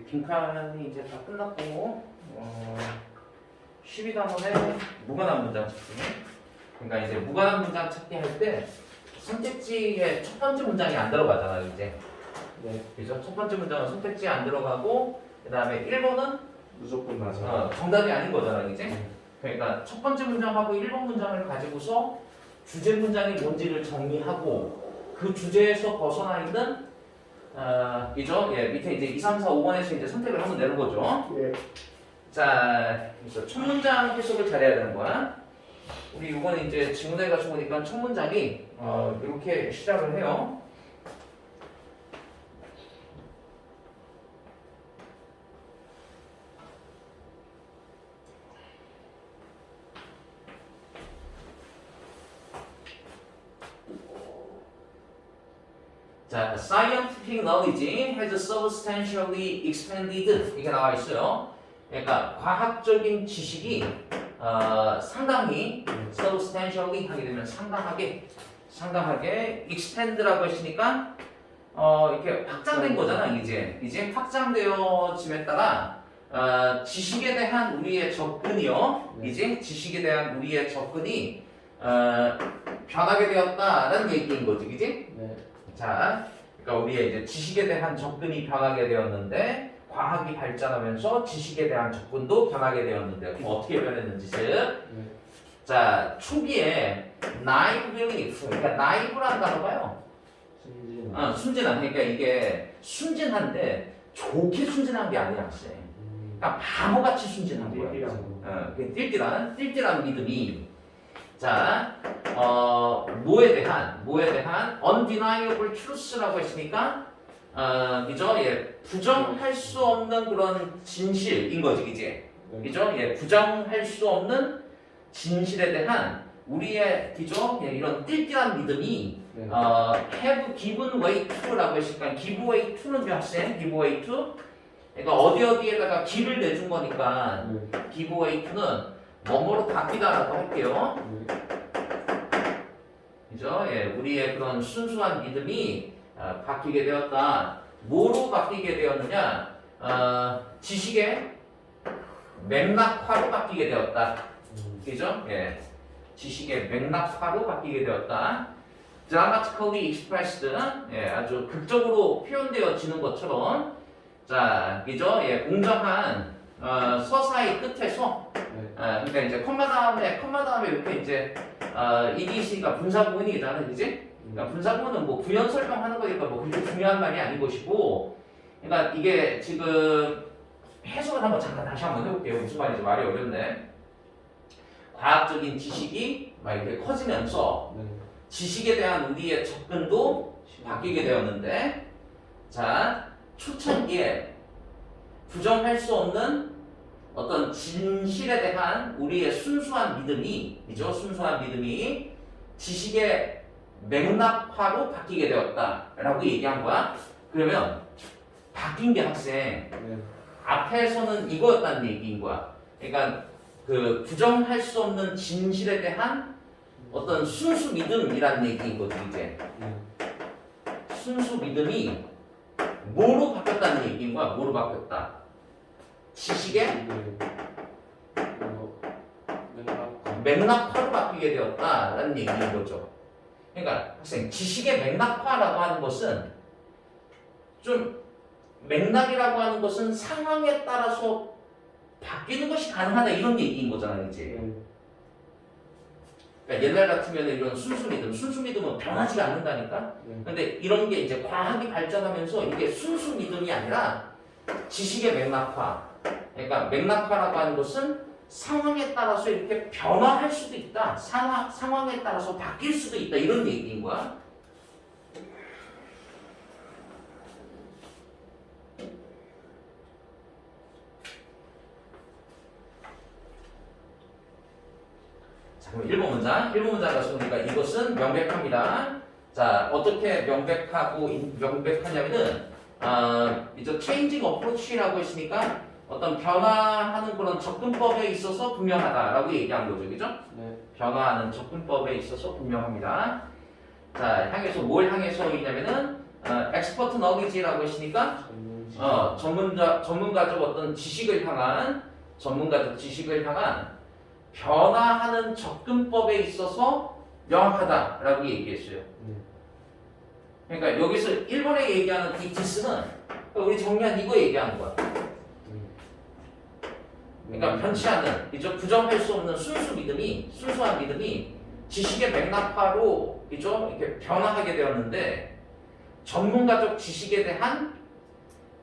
빈칸이 이제 다 끝났고 12단원에 무관한 문장 찾기. 그러니까 이제 무관한 문장 찾기 할 때 선택지에 첫 번째 문장이 안 들어가잖아 이제. 네. 그래서 첫 번째 문장은 선택지에 안 들어가고 그 다음에 1번은 무조건 맞아. 정답이 아닌 거잖아 이제. 네. 그러니까 첫 번째 문장하고 1번 문장을 가지고서 주제 문장이 뭔지를 정리하고 그 주제에서 벗어나 있는 이죠? 예, 밑에 이제 2, 3, 4, 5번에서 이제 선택을 하면 되는 거죠. 예. 자, 그래서 첫 문장 해석을 잘해야 되는 거야. 우리 이번에 이제 지문해가지고 보니까 첫 문장이 이렇게 시작을 해요. 자, scientific knowledge has substantially expanded 이게 나와 있어요. 그러니까 과학적인 지식이 상당히 substantially 하게 되면 상당하게 expand라고 했으니까 이렇게 확장된 거잖아 이제 확장되어짐에 따라 지식에 대한 우리의 접근이요. 이제 지식에 대한 우리의 접근이 변하게 되었다라는 얘기인 거지, 그지? 네. 자, 그러니까 우리의 이제 지식에 대한 접근이 변하게 되었는데 과학이 발전하면서 지식에 대한 접근도 변하게 되었는데 그럼 어떻게 변했는지 즉, 자 초기에 naively, 그러니까 naive라는 단어가요. 순진한. 그러니까 이게 순진한데 좋게 순진한 게 아니라 쎄. 그러니까 바보같이 순진한 거야. 띨띨한 믿음이. 자, 뭐에 대한 undeniable truth라고 했으니까, 그죠? 예, 부정할 수 없는 그런 진실인 거지, 이제. 그죠? 예, 부정할 수 없는 진실에 대한 우리의, 그죠? 예, 이런 띨띨한 믿음이, have given way to라고 했으니까, give way to는 학생, give way to. 그러니까 어디에다가 길을 내준 거니까, give way to는 뭐뭐로 바뀌다라고 할게요. 그죠? 예, 우리의 그런 순수한 믿음이 바뀌게 되었다. 뭐로 바뀌게 되었느냐? 지식의 맥락화로 바뀌게 되었다. 그죠? 예, 지식의 맥락화로 바뀌게 되었다. dramatically expressed, 예, 아주 극적으로 표현되어지는 것처럼, 자, 그죠? 예, 공정한 서사의 끝에서, 그러니까 이제 컴마 다음에 이렇게 이제 EDC가 분사구문이잖아, 그지? 그러니까 분사구문은 뭐 부연 설명하는 거니까 뭐 그렇게 중요한 말이 아닌 것이고, 그러니까 이게 지금 해석을 한번 잠깐 다시 한번 해볼게요. 무슨 말인지 말이 어렵네. 과학적인 지식이 막 이렇게 커지면서 지식에 대한 우리의 접근도 바뀌게 되었는데, 자, 초창기에 부정할 수 없는 어떤 진실에 대한 우리의 순수한 믿음이, 그죠? 순수한 믿음이 지식의 맥락화로 바뀌게 되었다라고 얘기한 거야. 그러면 바뀐 게 학생, 앞에서는 이거였다는 얘기인 거야. 그러니까 그 부정할 수 없는 진실에 대한 어떤 순수 믿음이라는 얘기인 거지 이제. 순수 믿음이 뭐로 바뀌었다는 얘기인 거야. 뭐로 바뀌었다? 지식의 맥락화로 바뀌게 되었다라는 얘기인 거죠. 그러니까 학생, 지식의 맥락화라고 하는 것은 좀 맥락이라고 하는 것은 상황에 따라서 바뀌는 것이 가능하다 이런 얘기인 거잖아 이제. 그러니까 옛날 같으면 이런 순수 믿음은 변하지가 않는다니까. 근데 이런 게 이제 과학이 발전하면서 이게 순수 믿음이 아니라 지식의 맥락화. 그러니까 맥락화라고 하는 것은 상황에 따라서 이렇게 변화할 수도 있다. 상황에 따라서 바뀔 수도 있다. 이런 얘기인 거야. 자, 그럼 1번 문장 가서 보니까 이것은 명백합니다. 자, 어떻게 명백하냐면은 이제 changing approach라고 했으니까 어떤 변화하는 그런 접근법에 있어서 분명하다라고 얘기한 거죠, 그죠? 변화하는 접근법에 있어서 분명합니다. 자, 향해서 뭘 향해서이냐면은 expert knowledge라고 했으니까 전문가적 어떤 전문가적 지식을 향한 변화하는 접근법에 있어서 명확하다라고 얘기했어요. 그러니까 여기서 1번에 얘기하는 이 디스는 우리 정리한 이거 얘기하는 거야. 그러니까 변치 않는, 그죠? 부정할 수 없는 순수한 믿음이 지식의 맥락화로, 그죠? 이렇게 변화하게 되었는데, 전문가적 지식에 대한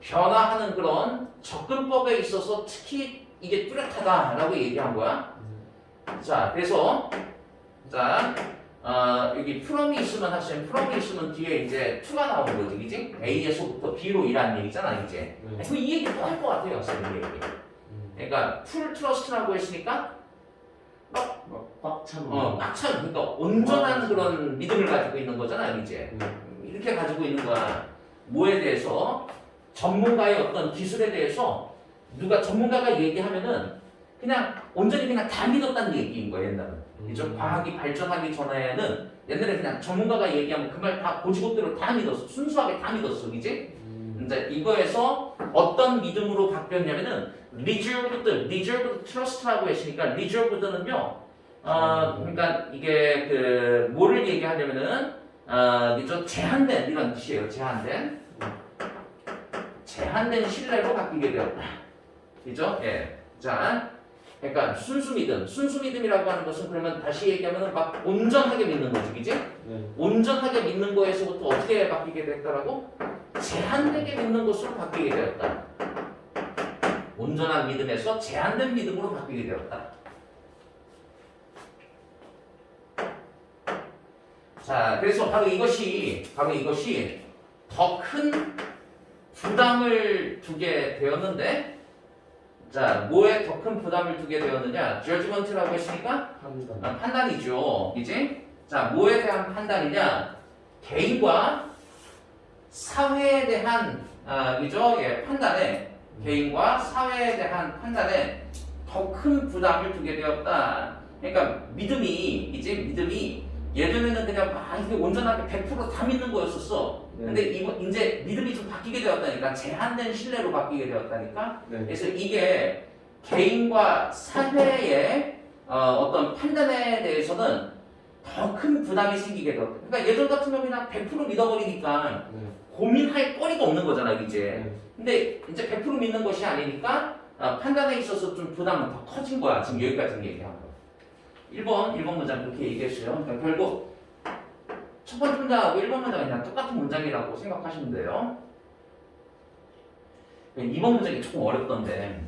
변화하는 그런 접근법에 있어서 특히 이게 뚜렷하다라고 얘기한 거야. 자, 그래서, 자, 여기 프롬이 있으면 뒤에 이제 to가 나오는 거지, 그지? A에서부터 B로 일하는 얘기잖아, 이제. 이 얘기 또 할 것 같아요, 선생님, 이 얘기. 그러니까 풀 트러스트라고 했으니까 꽉 찬. 그러니까 온전한 그런 믿음을 가지고 있는 거잖아, 이제. 이렇게 가지고 있는 거야. 뭐에 대해서? 전문가의 어떤 기술에 대해서 전문가가 얘기하면은 그냥 온전히 그냥 다 믿었다는 얘기인 거야, 옛날은. 그죠? 과학이 발전하기 전에는 옛날에 그냥 전문가가 얘기하면 그 말 다 고지고대로 다 믿었어. 순수하게 다 믿었어, 그지? 이제 이거에서 어떤 믿음으로 바뀌었냐면은 reserved trust라고 했으니까 reserved는요. 그러니까 이게 그 뭐를 얘기하냐면은 그죠? 제한된 이런 뜻이에요. 제한된 신뢰로 바뀌게 되었다. 그죠? 예. 자, 그러니까 순수 믿음이라고 하는 것은 그러면 다시 얘기하면은 막 온전하게 믿는 거지, 그지? 온전하게 믿는 거에서부터 어떻게 바뀌게 됐다라고? 제한되게 믿는 것으로 바뀌게 되었다. 온전한 믿음에서 제한된 믿음으로 바뀌게 되었다. 자, 그래서 바로 이것이 더 큰 부담을 두게 되었는데, 자, 뭐에 더 큰 부담을 두게 되었느냐? judgment라고 했으니까 판단이죠, 이제. 자, 뭐에 대한 판단이냐? 개인과 사회에 대한 그죠? 예, 개인과 사회에 대한 판단에 더 큰 부담을 두게 되었다. 그러니까 믿음이 예전에는 그냥 이게 온전하게 100% 다 믿는 거였었어. 근데 이제 믿음이 좀 바뀌게 되었다니까. 제한된 신뢰로 바뀌게 되었다니까. 그래서 이게 개인과 사회의 어떤 판단에 대해서는 더 큰 부담이 생기게 되었다. 그러니까 예전 같으면 그냥 100% 믿어버리니까 고민할 거리가 없는 거잖아, 이제. 근데 이제 100% 믿는 것이 아니니까 판단에 있어서 좀 부담은 더 커진 거야. 지금 여기까지 얘기한 거. 1번 문장 그렇게 얘기했어요. 그러니까 결국 첫 번째 문장하고 1번 문장이 그냥 똑같은 문장이라고 생각하시면 돼요. 2번 문장이 조금 어렵던데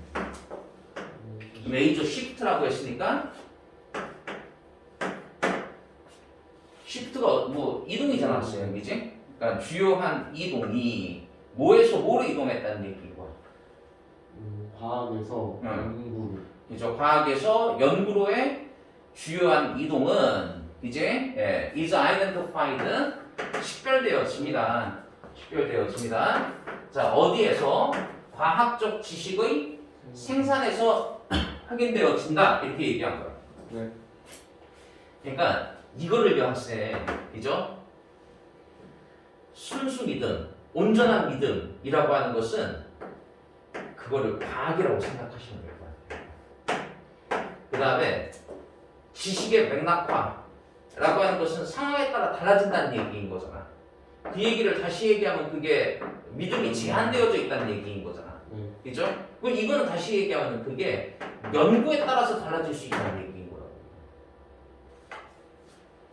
메이저 시프트라고 했으니까 시프트가 뭐 이동이잖아, 그지? 그러니까 주요한 이동이 뭐에서 뭐로 이동했다는 얘기고. 과학에서 연구로. 그죠? 과학에서 연구로의 주요한 이동은 이제 is identified 식별되었습니다. 자, 어디에서? 과학적 지식의 생산에서 확인되어진다. 이렇게 얘기한 거예요. 그러니까 이거를 명세, 그죠? 순수 믿음, 온전한 믿음이라고 하는 것은 그거를 과학이라고 생각하시면 될 것 같아요. 그 다음에 지식의 맥락화라고 하는 것은 상황에 따라 달라진다는 얘기인 거잖아. 그 얘기를 다시 얘기하면 그게 믿음이 제한되어져 있다는 얘기인 거잖아. 그죠? 그럼 이거는 다시 얘기하면 그게 연구에 따라서 달라질 수 있다는 얘기인 거라고.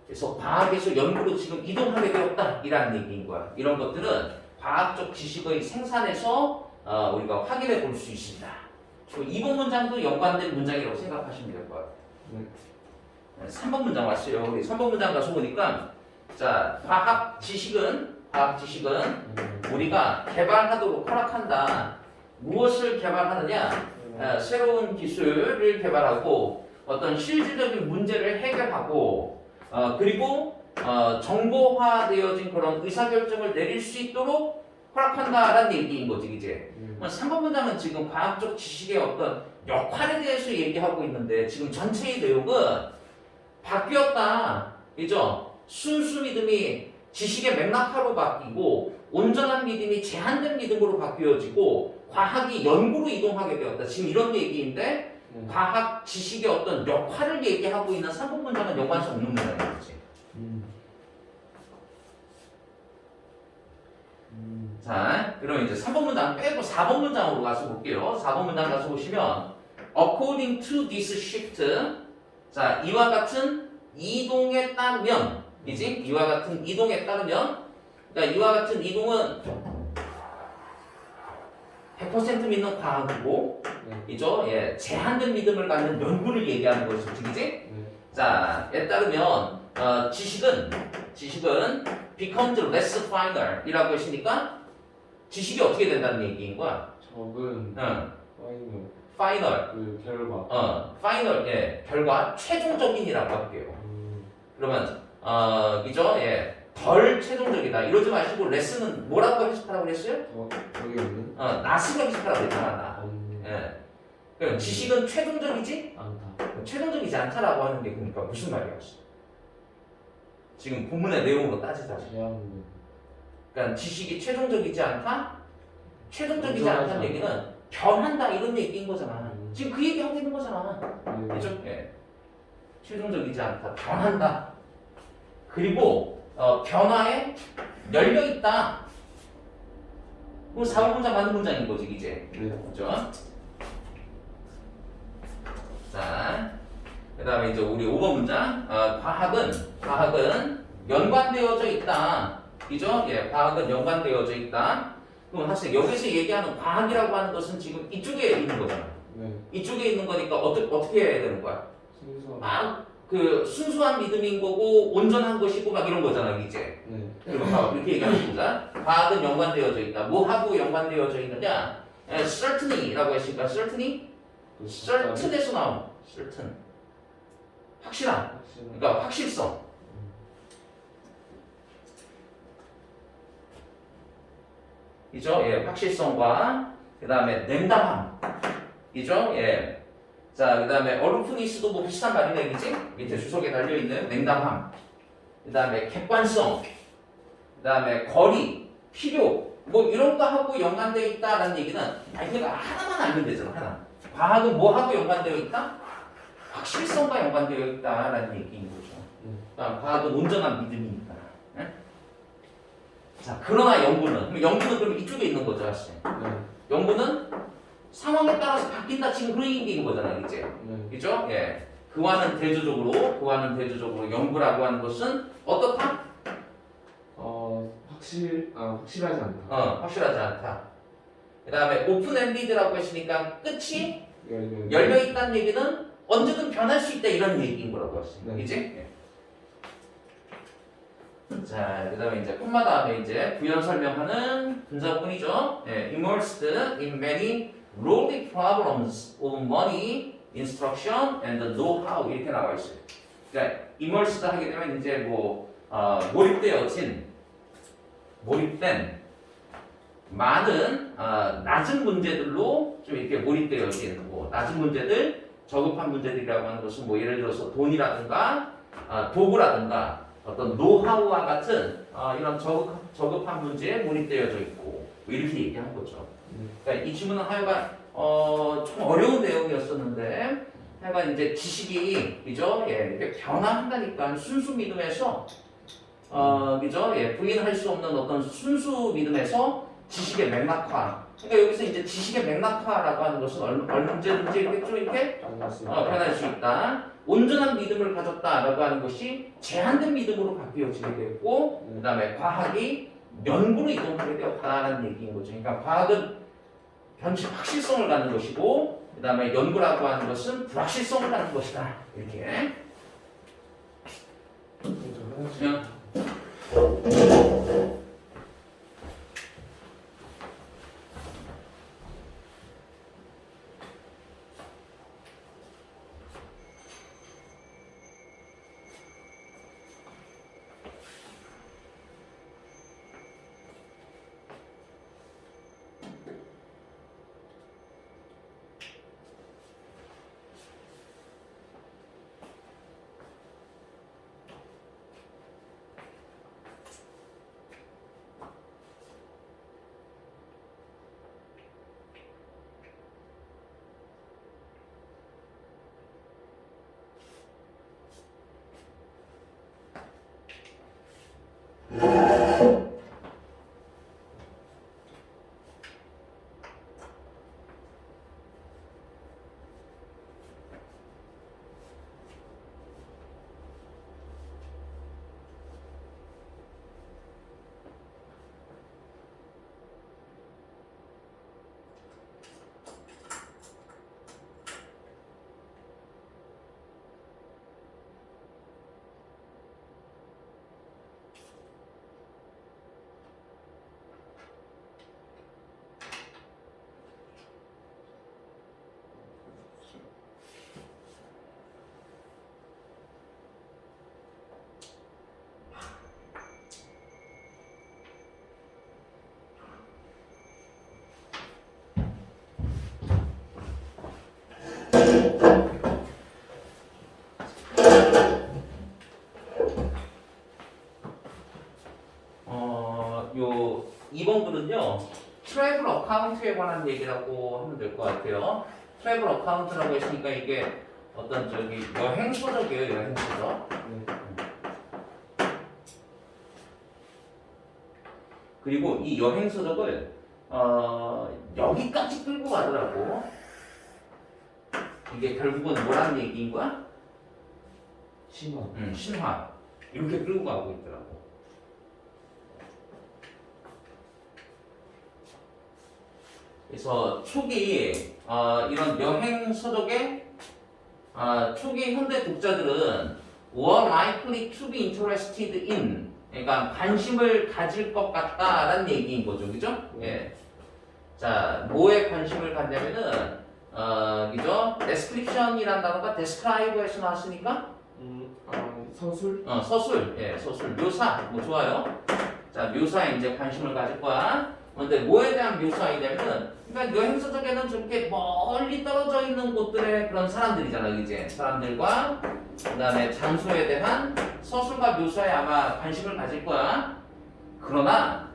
그래서 과학에서 연구로 지금 이동하게 되었다 이라는 얘기인 거야. 이런 것들은 과학적 지식의 생산에서 우리가 확인해 볼 수 있습니다. 2번 문장도 연관된 문장이라고 생각하시면 될 것 같아요. 3번 문장 왔어요. 우리 3번 문장 가서 보니까 자, 과학 지식은 우리가 개발하도록 허락한다. 무엇을 개발하느냐? 새로운 기술을 개발하고 어떤 실질적인 문제를 해결하고 그리고 정보화되어진 그런 의사결정을 내릴 수 있도록 허락한다라는 얘기인 거지, 이제. 3번 문장은 지금 과학적 지식의 어떤 역할에 대해서 얘기하고 있는데 지금 전체의 내용은 바뀌었다, 그죠? 순수 믿음이 지식의 맥락화로 바뀌고 온전한 믿음이 제한된 믿음으로 바뀌어지고 과학이 연구로 이동하게 되었다. 지금 이런 얘기인데 과학 지식의 어떤 역할을 얘기하고 있는 3번 문장은 연관성 없는 문장이지. 자, 그럼 이제 3번 문장 빼고 4번 문장으로 가서 볼게요. 4번 문장 가서 보시면 according to this shift, 자, 이와 같은 이동에 따르면, 이지? 이와 같은 이동에 따르면, 그러니까 이와 같은 이동은 100% 믿는 과학이고, 이죠? 예, 제한된 믿음을 갖는 연구를 얘기하는 것이죠, 이지? 자, 에 따르면 지식은 becomes less final 이라고 했으니까 지식이 어떻게 된다는 얘기인 거야? 적은 응, 파이널 final. 그 결과. final, 예, 결과 최종적인이라고 할게요. 그러면 이죠? 예, 덜 최종적이다. 이러지 마시고 레슨은 뭐라고 해석하라고 그랬어요? 저기 있는 낫으로 해석하라고 그랬잖아. 나. 없는 예. 그럼 지식은 최종적이지? 않다. 최종적이지 않다라고 하는 게 그러니까 무슨 말이야? 지금 본문의 내용으로 따지자면. 제한. 그러니까 지식이 최종적이지 않다? 최종적이지 인정하지 않다는 않다. 얘기는 변한다 이런 얘기인 거잖아. 음. 지금 그 얘기 하고 있는 거잖아. 그죠? 예. 최종적이지 않다. 변한다. 그리고 변화에 열려 있다. 그럼 4번 문장 맞는 문장인 거지 이제. 그죠? 자, 그 다음에 이제 우리 5번 문장. 과학은 연관되어져 있다. 그죠? 예, 과학은 연관되어져 있다. 그럼 사실 여기서 얘기하는 과학이라고 하는 것은 지금 이쪽에 있는 거잖아. 이쪽에 있는 거니까 어떻게 해야 되는 거야? 그 순수한 믿음인 거고 온전한 것이고 막 이런 거잖아 이제. 그럼 이렇게 얘기하는 거자. 과학은 연관되어져 있다. 뭐하고 연관되어져 있느냐? certainly라고 했으니까 certain에서 나온 certain. 확실한. 그러니까 확실성. 이죠? 예, 확실성과 그 다음에 냉담함. 이죠? 예. 자, 그 다음에 어루프니스도 뭐 비슷한 말이네, 그지? 밑에 주석에 달려있는 냉담함. 그 다음에 객관성. 그 다음에 거리, 필요. 뭐 이런 거 하고 연관되어 있다라는 얘기는 그러니까 하나만 알면 되잖아, 하나. 과학은 뭐 하고 연관되어 있다? 확실성과 연관되어 있다라는 얘기인 거죠. 그러니까 과학은 온전한 믿음이니까. 네? 자, 그러나 연구는 그럼 이쪽에 있는 거죠, 사실. 연구는 상황에 따라서 바뀐다 지금 그런 얘기인 거잖아요, 이제. 그죠? 예. 그와는 대조적으로 연구라고 하는 것은 어떻다? 확실하지 않다. 확실하지 않다. 그 다음에 오픈엔디드라고 했으니까 끝이 네. 열려있다는 얘기는 언제든 변할 수 있다 이런 얘기인 거라고 했어요. 네. 그지? 예. 자, 그 다음에 이제 콤마 다음에 이제 부연 설명하는 분사구문이죠. 예, immersed in many rolling problems of money, instruction, and know-how 이렇게 나와 있어요. 그러니까 immersed 하게 되면 이제 뭐 몰입된 많은 낮은 문제들로 좀 이렇게 몰입되어진 뭐 낮은 문제들, 저급한 문제들이라고 하는 것은 뭐 예를 들어서 돈이라든가 도구라든가 어떤 노하우와 같은 이런 저급한 문제에 몰입되어져 있고 뭐 이렇게 얘기한 거죠. 그러니까 이 질문은 하여간 좀 어려운 내용이었었는데 하여간 이제 지식이 그죠? 예, 이렇게 변화한다니까 순수 믿음에서 그죠? 예, 부인할 수 없는 어떤 순수 믿음에서 지식의 맥락화. 그러니까 여기서 이제 지식의 맥락화라고 하는 것은 언제든지 이렇게 좀 이렇게 변할 수 있다. 온전한 믿음을 가졌다라고 하는 것이 제한된 믿음으로 바뀌어지게 되었고, 그 다음에 과학이 연구로 이동하게 되었다는 얘기인 거죠. 그러니까 과학은 확실성을 갖는 것이고, 그 다음에 연구라고 하는 것은 불확실성을 갖는 것이다. 이렇게. 요 2번 글은요 트래블 어카운트에 관한 얘기라고 하면 될 것 같아요. 트래블 어카운트라고 했으니까 이게 어떤 저기 여행소적이에요. 여행소적. 네. 그리고 이 여행소적을 여기까지 끌고 가더라고. 이게 결국은 뭐라는 얘기인 거야? 신화. 신화. 이렇게 끌고 가고 있더라고. 그래서 초기 이런 여행 서적의 초기 현대 독자들은 were likely to be interested in, 그러니까 관심을 가질 것 같다라는 얘기인 거죠, 그죠? 예. 자, 뭐에 관심을 갖냐면은 그죠? description이라는 단어가 describe에서 나왔으니까 서술. 서술, 예, 서술, 묘사, 뭐 좋아요. 자, 묘사에 이제 관심을 가질 거야. 근데 뭐에 대한 묘사이냐면은, 그러니까 여행서적에는 저렇게 멀리 떨어져 있는 곳들의 그런 사람들이잖아, 이제 사람들과 그다음에 장소에 대한 서술과 묘사에 아마 관심을 가질 거야. 그러나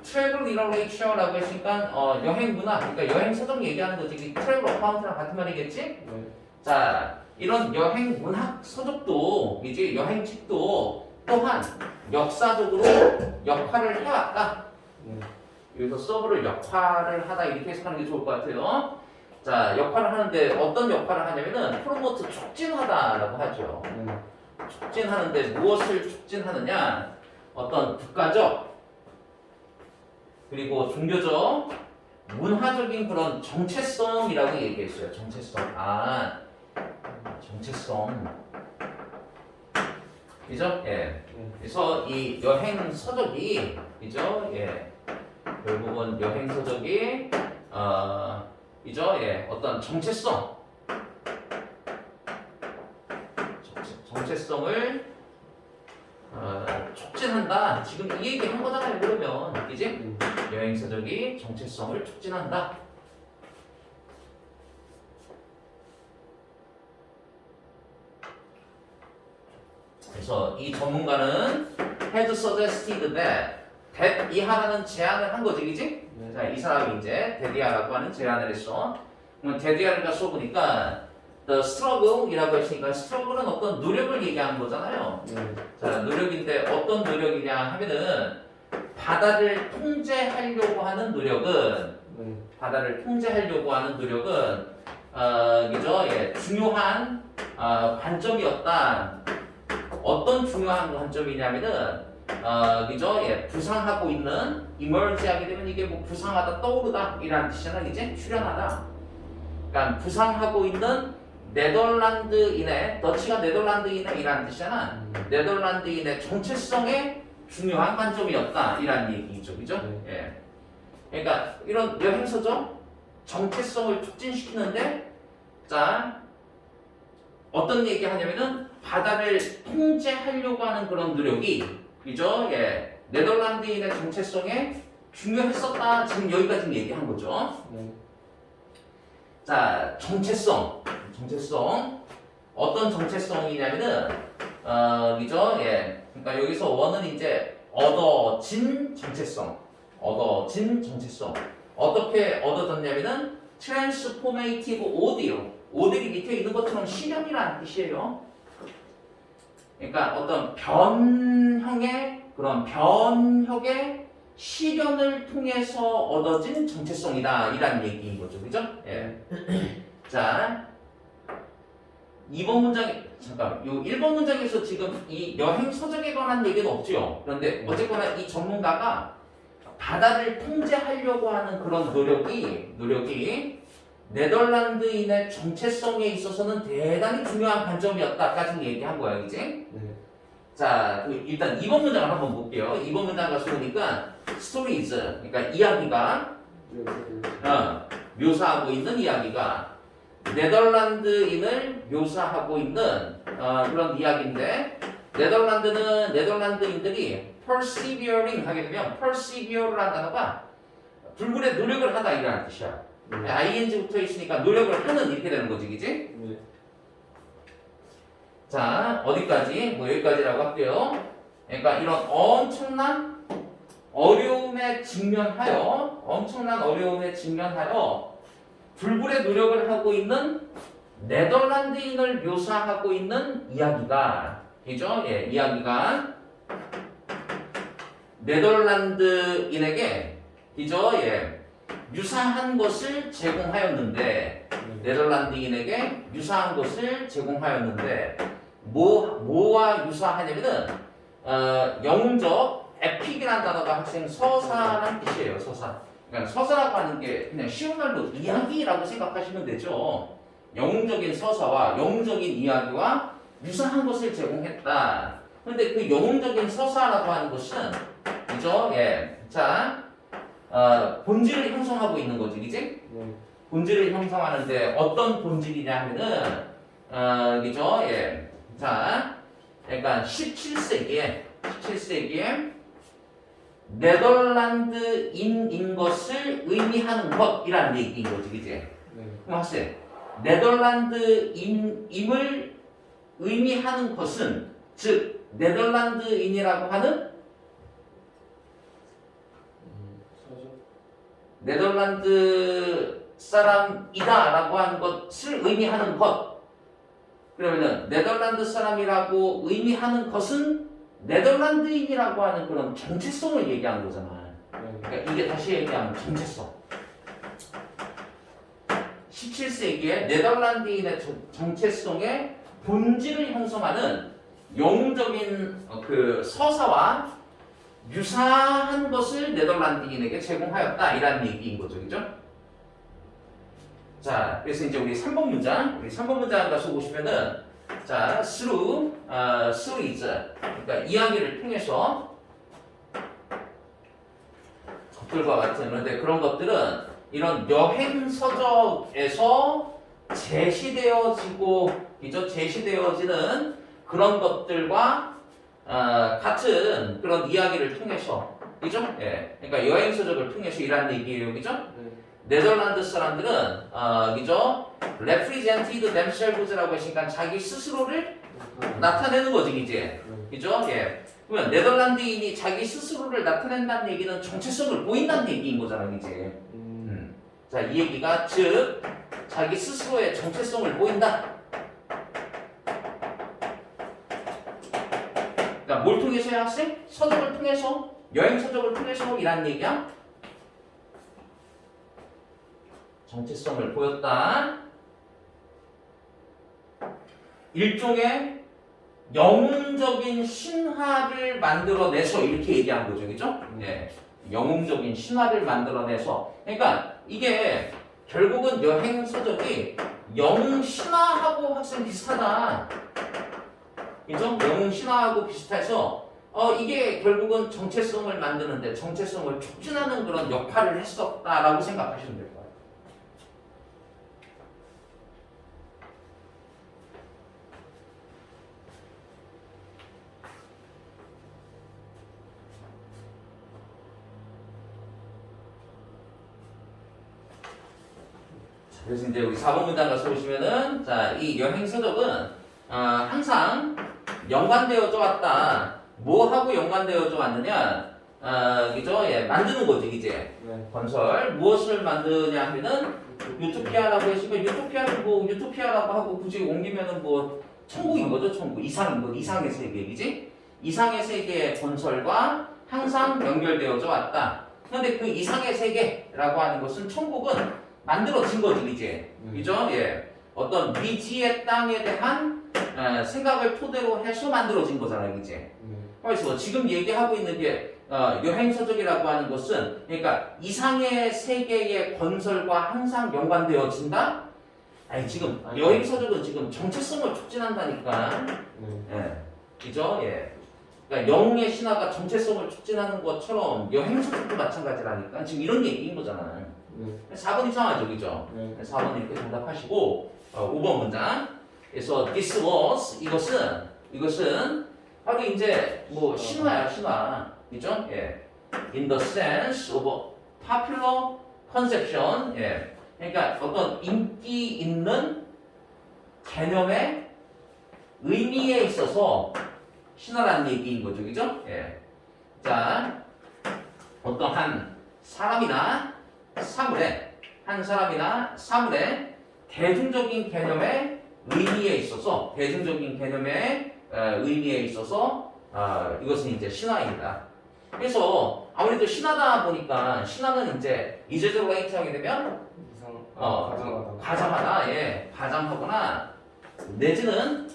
트래블 리러레이션이라고 했으니까 여행 문화, 그러니까 여행 서적 얘기하는 거지. 트래블 어카운트랑 같은 말이겠지? 네. 자, 이런 여행 문학 서적도 이제 여행책도 또한 역사적으로 역할을 해왔다. 네. 여기서 서브를 역할을 하다 이렇게 해석하는 게 좋을 것 같아요. 자, 역할을 하는데 어떤 역할을 하냐면은 프로모트 촉진하다라고 하죠. 네. 촉진하는데 무엇을 촉진하느냐? 어떤 국가적 그리고 종교적 문화적인 그런 정체성이라고 얘기했어요. 정체성. 정체성. 그죠? 예. 그래서 이 여행 서적이, 그죠? 예. 결국은 여행 서적이, 그죠? 예. 어떤 정체성. 정체성을, 촉진한다. 지금 이 얘기 한 거잖아요. 그러면. 그지? 여행 서적이 정체성을 촉진한다. 그래서 이 전문가는 had suggested that 이하라는 제안을 한 거지, 그지? 네. 자, 이 사람이 이제 데디아라고 하는 제안을 했어. 그럼 데디아를 가 써보니까 the struggle이라고 했으니까 struggle은 어떤 노력을 얘기하는 거잖아요. 네. 자, 노력인데 어떤 노력이냐 하면은 바다를 통제하려고 하는 노력은 네. 바다를 통제하려고 하는 노력은 그죠? 예, 중요한 관점이었다. 어떤 중요한 관점이냐면은 그죠? 예, 부상하고 있는 emerge하게 되면 이게 뭐 부상하다 떠오르다 이라는 뜻이잖아, 이제 출현하다. 그러니까 부상하고 있는 네덜란드인의 더치가 네덜란드인의 이라는 뜻이잖아. 네덜란드인의 정체성에 중요한 관점이었다 이라는 얘기죠, 그죠? 예. 그러니까 이런 여행서적 정체성을 촉진시키는데, 자 어떤 얘기 하냐면은 바다를 통제하려고 하는 그런 노력이, 그죠? 예. 네덜란드인의 정체성에 중요했었다. 지금 여기까지 얘기한 거죠. 네. 자, 정체성. 어떤 정체성이냐면은, 그죠? 예. 그러니까 여기서 원은 이제 얻어진 정체성. 어떻게 얻어졌냐면은 transformative order. 오들이 밑에 있는 것처럼 실현이라는 뜻이에요. 그러니까 어떤 변형의 그런 변혁의 실현을 통해서 얻어진 정체성이다 이란 얘기인 거죠, 그죠? 예. 자, 2번 문장 잠깐, 요 1번 문장에서 지금 이 여행 서적에 관한 얘기는 없죠. 그런데 어쨌거나 이 전문가가 바다를 통제하려고 하는 그런 노력이 네덜란드인의 정체성에 있어서는 대단히 중요한 관점이었다까지 얘기한 거야, 이제. 네. 자, 일단 2번 문장을 한번 볼게요. 2번 문장 가서 보니까 stories, 그러니까 이야기가 묘사하고 있는 이야기가 네덜란드인을 묘사하고 있는 그런 이야기인데 네덜란드인들이 persevering 하게 되면 persevere라는 단어가 불굴의 노력을 하다 이라는 뜻이야. ing 붙어 있으니까 노력을 하는 이렇게 되는 거지, 그지? 네. 자, 어디까지? 뭐 여기까지라고 할게요. 그러니까 이런 엄청난 어려움에 직면하여 불굴의 노력을 하고 있는 네덜란드인을 묘사하고 있는 이야기가, 그죠? 예, 이야기가 네덜란드인에게, 그죠? 예, 유사한 것을 제공하였는데, 네덜란드인에게 유사한 것을 제공하였는데, 뭐와 유사하냐면은, 영웅적, 에픽이라는 단어가 학생 서사란 뜻이에요, 서사. 그러니까 서사라고 하는 게 그냥 쉬운 말로 이야기라고 생각하시면 되죠. 영웅적인 서사와 영웅적인 이야기와 유사한 것을 제공했다. 그런데 그 영웅적인 서사라고 하는 것은, 그죠? 예. 자, 본질을 형성하고 있는 거지, 그지? 네. 본질을 형성하는데 어떤 본질이냐 하면은, 그죠? 예. 자, 그러니까 17세기에 네덜란드인인 것을 의미하는 것이라는 얘기인 거지, 그지? 네. 그럼 학생, 네덜란드인임을 의미하는 것은, 즉 네덜란드인이라고 하는 서적. 네덜란드 사람이다라고 하는 것을 의미하는 것. 그러면은 네덜란드 사람이라고 의미하는 것은 네덜란드인이라고 하는 그런 정체성을 얘기하는 거잖아. 네. 그러니까 이게 다시 얘기하면 정체성. 17세기에 네덜란드인의 정체성의 본질을 형성하는 영웅적인 그 서사와 유사한 것을 네덜란드인에게 제공하였다 이라는 얘기인 거죠, 그죠? 자, 그래서 이제 우리 3번 문장 가서 보시면은 자, stories, 그러니까 이야기를 통해서 것들과 같은, 그런데 그런 것들은 이런 여행 서적에서 제시되어지는 그런 것들과 같은 그런 이야기를 통해서, 그죠? 예, 그러니까 여행 서적을 통해서 이라는 얘기예요, 그죠? 네. 네덜란드 사람들은 그죠? represented themselves라고 했으니까 자기 스스로를 나타내는 거지, 이제. 그죠? 예. 그러면 네덜란드인이 자기 스스로를 나타낸다는 얘기는 정체성을 보인다는 얘기인 거잖아, 이제. 자, 이 얘기가 즉 자기 스스로의 정체성을 보인다. 그러니까 뭘 통해서요, 학생? 서적을 통해서, 여행 서적을 통해서 이란 얘기야. 정체성을 보였다. 일종의 영웅적인 신화를 만들어내서 이렇게 얘기한 거죠, 그죠? 네. 영웅적인 신화를 만들어내서. 그러니까 이게 결국은 여행 서적이 영웅 신화하고 학생 비슷하다. 그죠? 영웅 신화하고 비슷해서 이게 결국은 정체성을 만드는데 정체성을 촉진하는 그런 역할을 했었다라고 생각하시면 될 거예요. 그래서 이제 우리 4번 문장 가서 보시면은 자, 이 여행 서적은 항상 연관되어져 왔다. 뭐하고 연관되어져 왔느냐? 그죠? 예, 만드는 거지, 이제. 네. 건설. 무엇을 만드냐 하면은 유토피아라고 했으면 유토피아를 뭐 유토피아라고 하고 굳이 옮기면은 뭐 천국인 거죠, 천국. 이상인 거, 이상의 세계, 그지? 이상의 세계의 건설과 항상 연결되어져 왔다. 그런데 그 이상의 세계라고 하는 것은 천국은 만들어진 거지, 이제. 그죠? 예. 어떤 미지의 땅에 대한 생각을 토대로 해서 만들어진 거잖아요, 이제. 그래서 지금 얘기하고 있는 게 여행서적이라고 하는 것은 그러니까 이상의 세계의 건설과 항상 연관되어진다? 아니 지금 여행서적은 지금 정체성을 촉진한다니까. 예. 그죠? 예. 그러니까 영웅의 신화가 정체성을 촉진하는 것처럼 여행서적도 마찬가지라니까. 지금 이런 얘기인 거잖아. 4번 이상하죠, 그죠? 4번 이렇게 정답하시고 5번 문장. 그래서 this was 이것은 바로 이제 뭐 신화야, 신화. 그죠? 예. In the sense of popular conception. 예. 그러니까 어떤 인기 있는 개념의 의미에 있어서 신화라는 얘기인 거죠. 그죠? 예. 자, 어떤 한 사람이나 사물의 대중적인 개념의 의미에 있어서 이것은 이제 신화입니다. 그래서 아무래도 신화다 보니까 신화는 이제 이제적으로 하게 되면 과장하다, 예, 과장하거나 내지는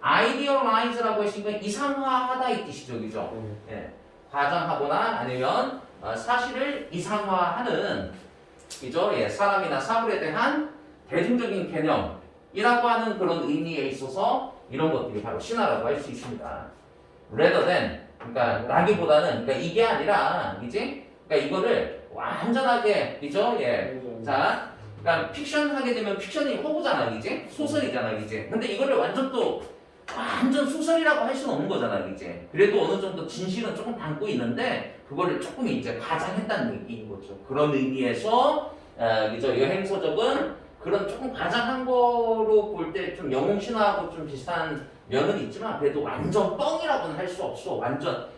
아이디어라이즈라고 했으니까 이상화하다 이 뜻이죠, 그죠? 예, 과장하거나 아니면 사실을 이상화하는, 그죠? 예, 사람이나 사물에 대한 대중적인 개념이라고 하는 그런 의미에 있어서 이런 것들이 바로 신화라고 할 수 있습니다. rather than, 그러니까 라기보다는, 그러니까 이게 아니라, 그지? 그러니까 이거를 완전하게, 그죠? 예. 자, 그러니까 픽션 하게 되면 픽션이 허구잖아, 이제 소설이잖아, 이제. 근데 이거를 완전 소설이라고 할 수는 없는 거잖아, 이제. 그래도 어느 정도 진실은 조금 담고 있는데 그거를 조금 이제 과장했다는 얘기인 거죠. 그런 의미에서 그죠? 여행서적은 그런 조금 과장한 거로 볼 때 좀 영웅 신화하고 좀 비슷한 면은 있지만 그래도 완전 뻥이라고는 할 수 없어. 완전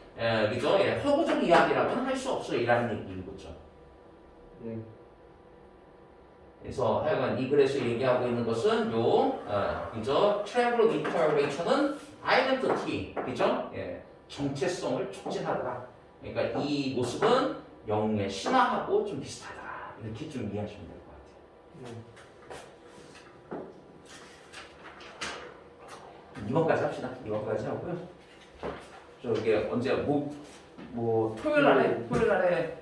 그죠? 예, 허구적 이야기라고는 할 수 없어. 이라는 얘기인 거죠. 그래서 하여간 이 글에서 얘기하고 있는 것은 그죠? travel literature는 identity, 그죠? 예, 정체성을 촉진하더라. 그러니까 이 모습은 영웅의 신화하고 좀 비슷하다. 이렇게 좀 이해하시면 될 것 같아요. 2번까지 합시다. 2번까지 하고요. 저기 언제 토요일 날에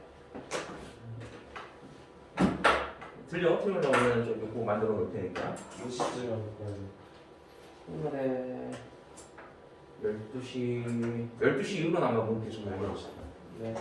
들려? 토요일 날 오면 저기 뭐 만들어 놓을 테니까. 몇 시쯤 할까요? 토요일에 12시 이후로 나면 계속 만들어 놓을 네.